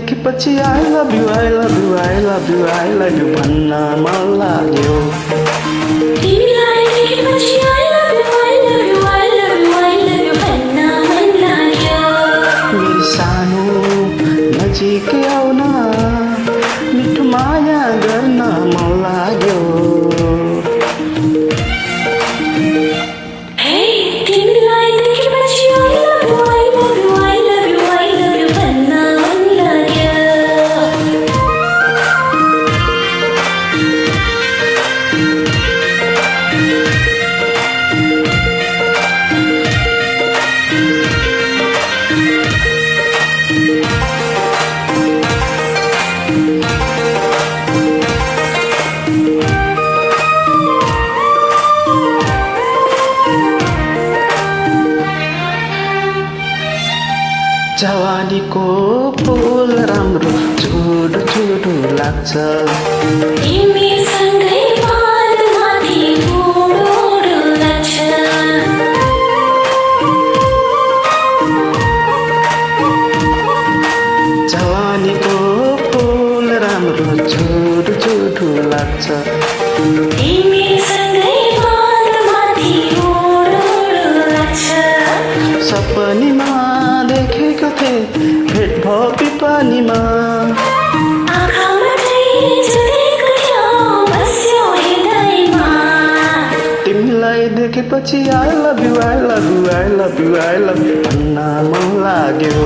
देखेपछि I love you, I love you, I love you, I love you भन्न मन लाग्यो। तिमीलाई देखेपछि I love you, I love you, I love you, I love you भन्न मन लाग्यो। मेरो सानो नजिकै आउन मिठो माया गर्न मन लाग्यो। तिमीलाई देखेपछि I love you, I love you, I love you, I love you भन्न मन लाग्यो। जवानीको फुल राम्रो छोटो छोटो लाग्छ। तिमीसँगै बादमाथि बुढो लाग्छ। जवानीको फुल राम्रो छोटो छोटो लाग्छ। तिमीसँगै बादमाथि बुढो लाग्छ। सपनीमा देखेको थिएँ भेट भयो पिपनीमा। आँखामा चाहिँ झुलेको थियो बस्यो हृदयमा। तिमीलाई देखेपछि I love you, I love you, I love you, I love you भन्न मन लाग्यो।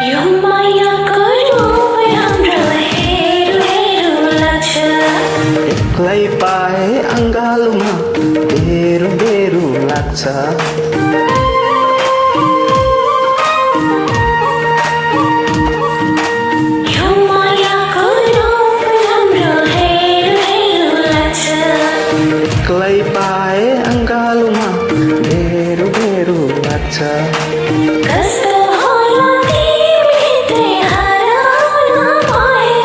यो मायाको रूप राम्रो हेरौँ हेरौँ लाग्छ। एक्लै पाए अँगालोमा बेरो बेरो लाग्छ। यो मायाको रूप राम्रो हेरौँ हेरौँ लाग्छ। एक्लै पाए अँगालोमा बेरो बेरो लाग्छ। कस्तो होला तिमीभित्रै हराउन पाए।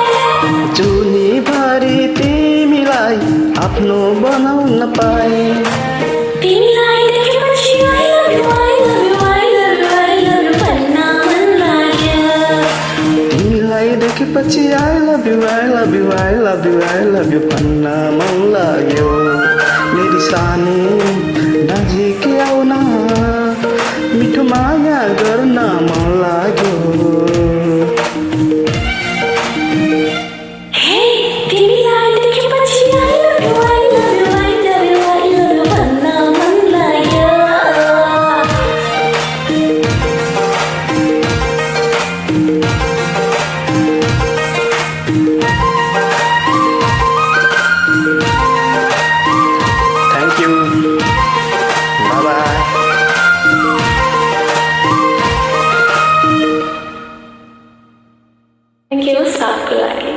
जुनीभरि तिमीलाई आफ्नो बनाउन पाए। तिमीलाई देखेपछि I love you, I love you, I love you, I love you भन्न मन लाग्यो। तिमीलाई देखेपछि I love you, I love you, I love you, I love you भन्न मन लाग्यो। मेरी सानी नजिकै आउन मिठो माया गर्न मन लाग्यो। तिमीलाई देखेपछि I love you, I love you, I love you, I love you भन्न मन लाग्यो। Thank you. Bye bye. Thank you साथको लागि।